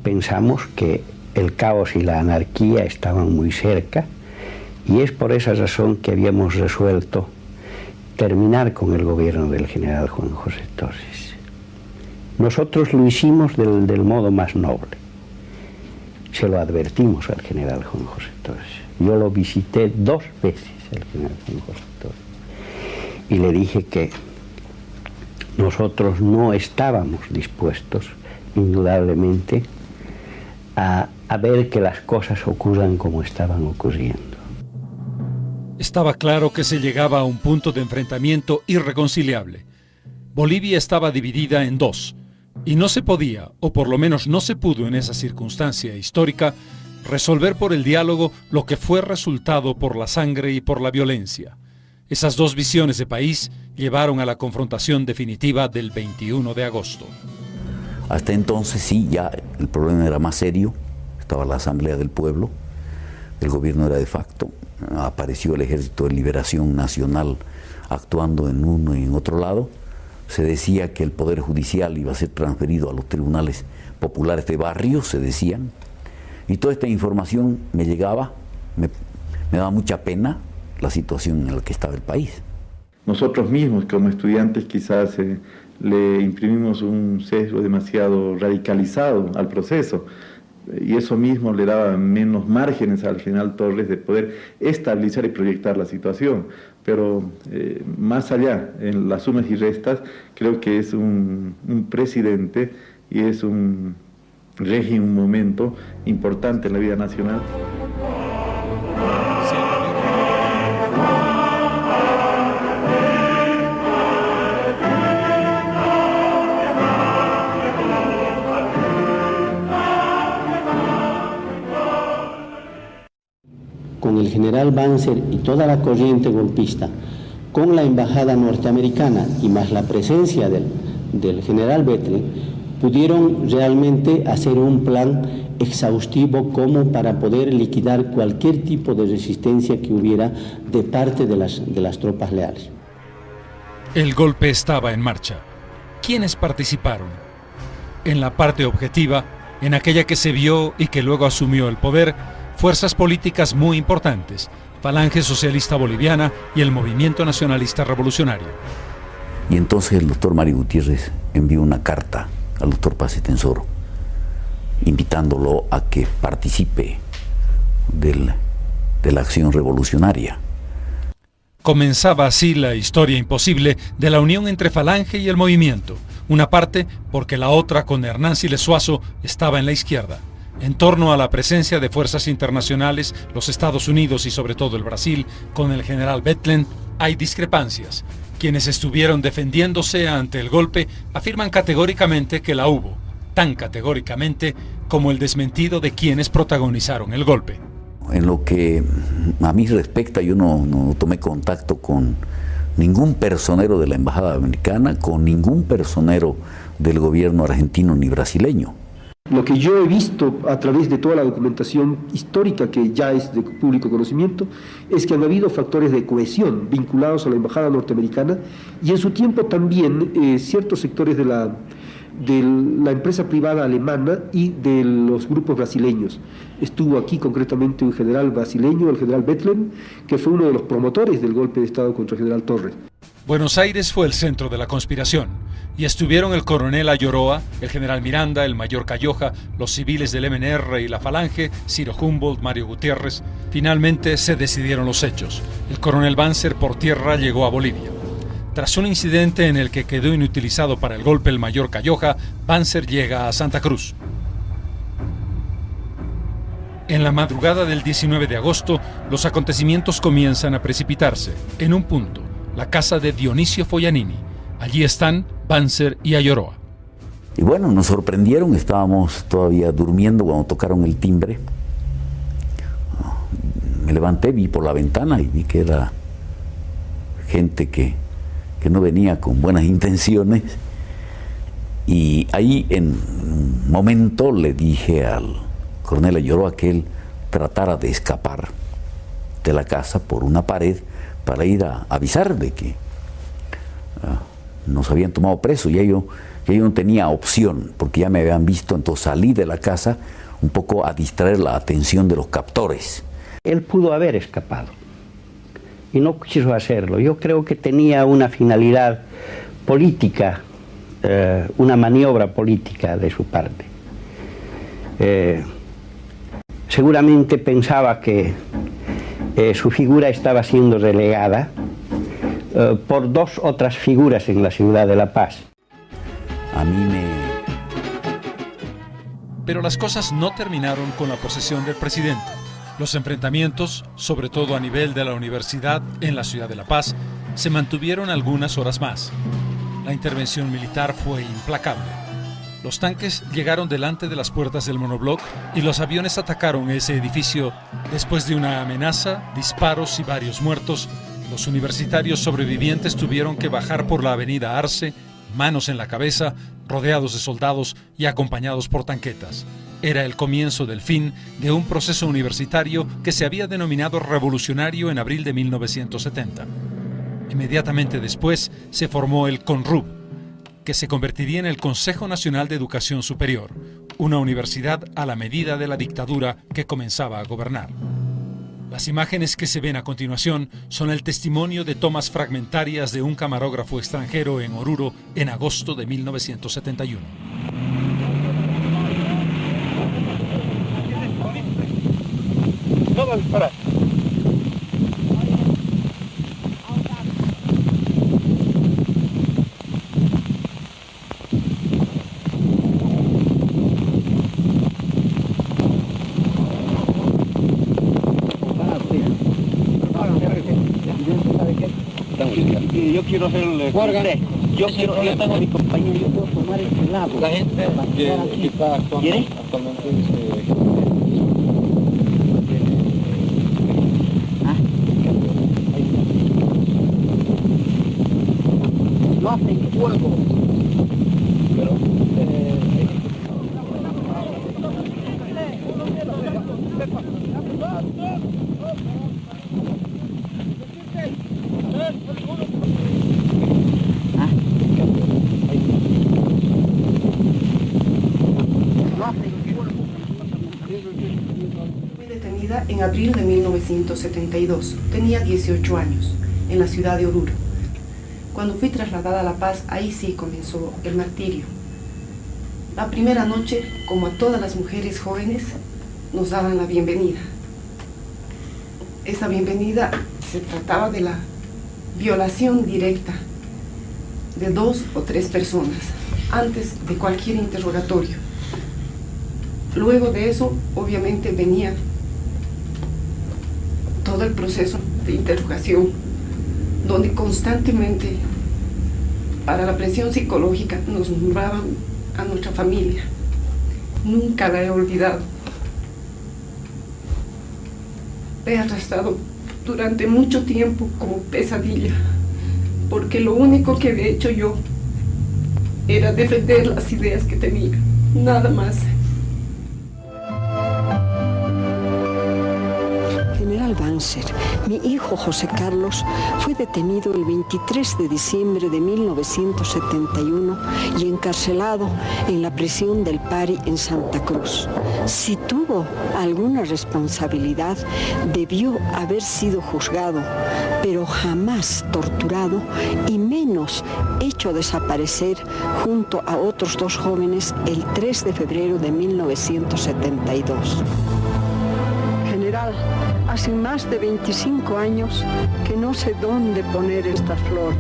pensamos que el caos y la anarquía estaban muy cerca, y es por esa razón que habíamos resuelto terminar con el gobierno del general Juan José Torres. Nosotros lo hicimos del modo más noble. Se lo advertimos al general Juan José Torres. Yo lo visité 2 veces, al general Juan José Torres, y le dije que nosotros no estábamos dispuestos, indudablemente, a ver que las cosas ocurran como estaban ocurriendo. Estaba claro que se llegaba a un punto de enfrentamiento irreconciliable. Bolivia estaba dividida en 2, y no se podía, o por lo menos no se pudo en esa circunstancia histórica, resolver por el diálogo lo que fue resultado por la sangre y por la violencia. Esas 2 visiones de país llevaron a la confrontación definitiva del 21 de agosto. Hasta entonces sí, ya el problema era más serio. Estaba la Asamblea del Pueblo, el gobierno era de facto, apareció el Ejército de Liberación Nacional actuando en uno y en otro lado. Se decía que el Poder Judicial iba a ser transferido a los tribunales populares de barrio, se decían. Y toda esta información me llegaba, me daba mucha pena la situación en la que estaba el país. Nosotros mismos como estudiantes quizás le imprimimos un sesgo demasiado radicalizado al proceso, y eso mismo le daba menos márgenes al general Torres de poder estabilizar y proyectar la situación. Pero más allá, en las sumas y restas, creo que es un presidente y es un régimen, un momento importante en la vida nacional. Con el general Banzer y toda la corriente golpista, con la embajada norteamericana y más la presencia del general Bethlen, pudieron realmente hacer un plan exhaustivo como para poder liquidar cualquier tipo de resistencia que hubiera de parte de las tropas leales. El golpe estaba en marcha. ¿Quiénes participaron? En la parte objetiva, en aquella que se vio y que luego asumió el poder, fuerzas políticas muy importantes, Falange Socialista Boliviana y el Movimiento Nacionalista Revolucionario. Y entonces el doctor Mario Gutiérrez envió una carta al doctor Paz Estenssoro, invitándolo a que participe de la acción revolucionaria. Comenzaba así la historia imposible de la unión entre Falange y el movimiento, una parte porque la otra, con Hernán Siles Suazo, estaba en la izquierda. En torno a la presencia de fuerzas internacionales, los Estados Unidos y sobre todo el Brasil, con el general Bethlen, hay discrepancias. Quienes estuvieron defendiéndose ante el golpe afirman categóricamente que la hubo, tan categóricamente como el desmentido de quienes protagonizaron el golpe. En lo que a mí respecta, yo no tomé contacto con ningún personero de la Embajada Americana, con ningún personero del gobierno argentino ni brasileño. Lo que yo he visto a través de toda la documentación histórica que ya es de público conocimiento es que han habido factores de cohesión vinculados a la embajada norteamericana y en su tiempo también ciertos sectores de la empresa privada alemana y de los grupos brasileños. Estuvo aquí concretamente un general brasileño, el general Bethlen, que fue uno de los promotores del golpe de Estado contra el general Torres. Buenos Aires fue el centro de la conspiración y estuvieron el coronel Ayoroa, el general Miranda, el mayor Cayoja, los civiles del MNR y la Falange, Ciro Humboldt, Mario Gutiérrez. Finalmente se decidieron los hechos. El coronel Banzer por tierra llegó a Bolivia. Tras un incidente en el que quedó inutilizado para el golpe el mayor Cayoja, Banzer llega a Santa Cruz. En la madrugada del 19 de agosto, los acontecimientos comienzan a precipitarse. En un punto, la casa de Dionisio Foglianini. Allí están Banzer y Ayoroa. Y bueno, nos sorprendieron, estábamos todavía durmiendo cuando tocaron el timbre. Me levanté, vi por la ventana y vi que era gente que no venía con buenas intenciones. Y ahí en un momento le dije al coronel Ayoroa que él tratara de escapar de la casa por una pared para ir a avisar de que nos habían tomado preso. Ya yo que yo no tenía opción, porque ya me habían visto, entonces salí de la casa un poco a distraer la atención de los captores. Él pudo haber escapado y no quiso hacerlo. Yo creo que tenía una finalidad política, una maniobra política de su parte. Seguramente pensaba que su figura estaba siendo relegada por dos otras figuras en la ciudad de La Paz. Pero las cosas no terminaron con la posesión del presidente. Los enfrentamientos, sobre todo a nivel de la universidad en la ciudad de La Paz, se mantuvieron algunas horas más. La intervención militar fue implacable. Los tanques llegaron delante de las puertas del monobloc y los aviones atacaron ese edificio. Después de una amenaza, disparos y varios muertos, los universitarios sobrevivientes tuvieron que bajar por la avenida Arce, manos en la cabeza, rodeados de soldados y acompañados por tanquetas. Era el comienzo del fin de un proceso universitario que se había denominado revolucionario en abril de 1970. Inmediatamente después se formó el CONRUB, que se convertiría en el Consejo Nacional de Educación Superior, una universidad a la medida de la dictadura que comenzaba a gobernar. Las imágenes que se ven a continuación son el testimonio de tomas fragmentarias de un camarógrafo extranjero en Oruro en agosto de 1971. Todo a disparar. Yo quiero hacerle... Yo tengo a mi compañero, yo puedo tomar el lado. La gente que está actualmente no hacen fuego. Pero Fui detenida en abril de 1972. Tenía 18 años, en la ciudad de Oruro. Cuando fui trasladada a La Paz, ahí sí comenzó el martirio. La primera noche, como a todas las mujeres jóvenes, nos daban la bienvenida. Esa bienvenida se trataba de la violación directa de 2 o 3 personas antes de cualquier interrogatorio. Luego de eso, obviamente, venía todo el proceso de interrogación, donde constantemente, para la presión psicológica, nos nombraban a nuestra familia. Nunca la he olvidado. He arrastrado durante mucho tiempo como pesadilla, porque lo único que había hecho yo era defender las ideas que tenía, nada más. General Banzer, mi hijo José Carlos fue detenido el 23 de diciembre de 1971 y encarcelado en la prisión del Pari en Santa Cruz. Si tuvo alguna responsabilidad, debió haber sido juzgado, pero jamás torturado y menos hecho desaparecer junto a otros 2 jóvenes el 3 de febrero de 1972. General, hace más de 25 años que no sé dónde poner estas flores.